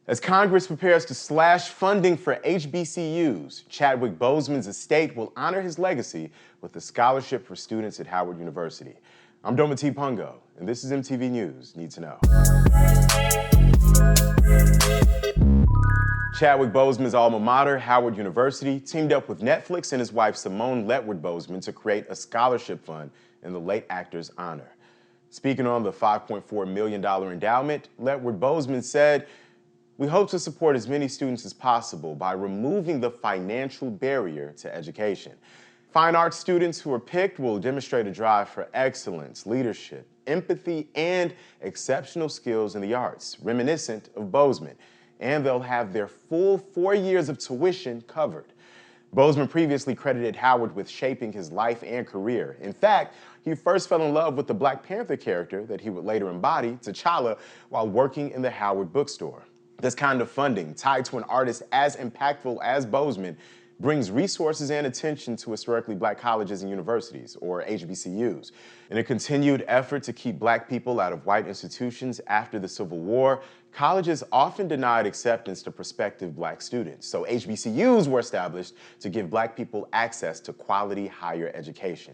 As Congress prepares to slash funding for HBCUs, Chadwick Boseman's estate will honor his legacy with a scholarship for students at Howard University. I'm Dometi Pongo, and this is MTV News Need to Know. Chadwick Boseman's alma mater, Howard University, teamed up with Netflix and his wife Simone Boseman to create a scholarship fund in the late actor's honor. Speaking on the $5.4 million endowment, Boseman said, "We hope to support as many students as possible by removing the financial barrier to education. Fine arts students who are picked will demonstrate a drive for excellence, leadership, empathy, and exceptional skills in the arts, reminiscent of Boseman, and they'll have their full 4 years of tuition covered." Boseman previously credited Howard with shaping his life and career. In fact, he first fell in love with the Black Panther character that he would later embody, T'Challa, while working in the Howard bookstore. This kind of funding, tied to an artist as impactful as Boseman, brings resources and attention to historically Black colleges and universities, or HBCUs. In a continued effort to keep Black people out of white institutions after the Civil War, colleges often denied acceptance to prospective Black students. So HBCUs were established to give Black people access to quality higher education.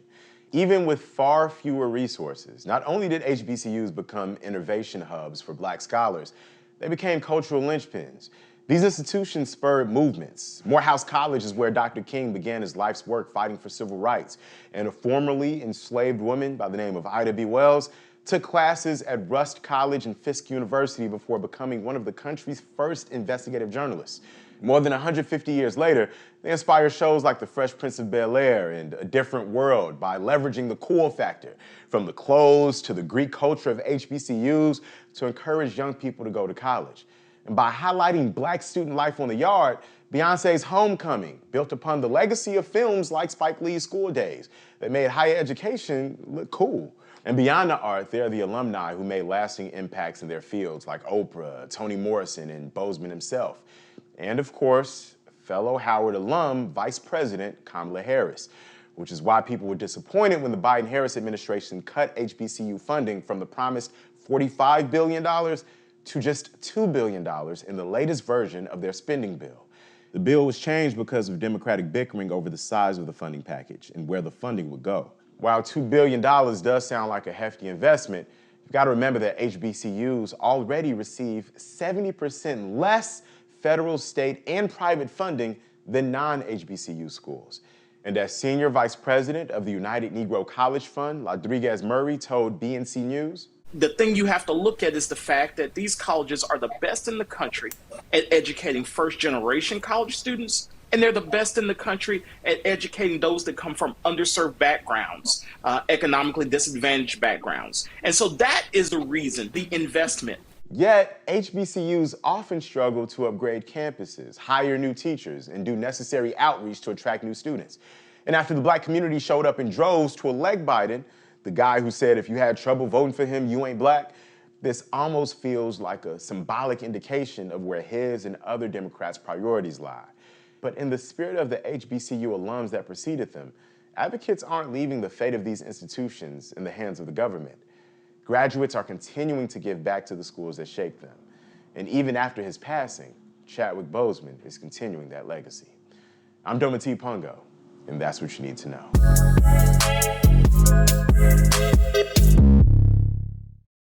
Even with far fewer resources, not only did HBCUs become innovation hubs for Black scholars, they became cultural linchpins. These institutions spurred movements. Morehouse College is where Dr. King began his life's work fighting for civil rights, and a formerly enslaved woman by the name of Ida B. Wells took classes at Rust College and Fisk University before becoming one of the country's first investigative journalists. More than 150 years later, they inspire shows like The Fresh Prince of Bel-Air and A Different World by leveraging the cool factor, from the clothes to the Greek culture of HBCUs, to encourage young people to go to college. And by highlighting Black student life on the yard, Beyoncé's Homecoming built upon the legacy of films like Spike Lee's School Days that made higher education look cool. And beyond the art, there are the alumni who made lasting impacts in their fields, like Oprah, Toni Morrison, and Boseman himself. And of course, fellow Howard alum, Vice President Kamala Harris, which is why people were disappointed when the Biden-Harris administration cut HBCU funding from the promised $45 billion to just $2 billion in the latest version of their spending bill. The bill was changed because of Democratic bickering over the size of the funding package and where the funding would go. While $2 billion does sound like a hefty investment, you've got to remember that HBCUs already receive 70% less federal, state, and private funding than non-HBCU schools. And as Senior Vice President of the United Negro College Fund, Rodriguez Murray told BNC News, "The thing you have to look at is the fact that these colleges are the best in the country at educating first-generation college students, and they're the best in the country at educating those that come from underserved backgrounds, economically disadvantaged backgrounds. And so that is the reason, the investment." Yet, HBCUs often struggle to upgrade campuses, hire new teachers, and do necessary outreach to attract new students. And after the Black community showed up in droves to elect Biden, the guy who said if you had trouble voting for him, you ain't Black, this almost feels like a symbolic indication of where his and other Democrats' priorities lie. But in the spirit of the HBCU alums that preceded them, advocates aren't leaving the fate of these institutions in the hands of the government. Graduates are continuing to give back to the schools that shaped them. And even after his passing, Chadwick Boseman is continuing that legacy. I'm Dometi Pongo, and that's what you need to know.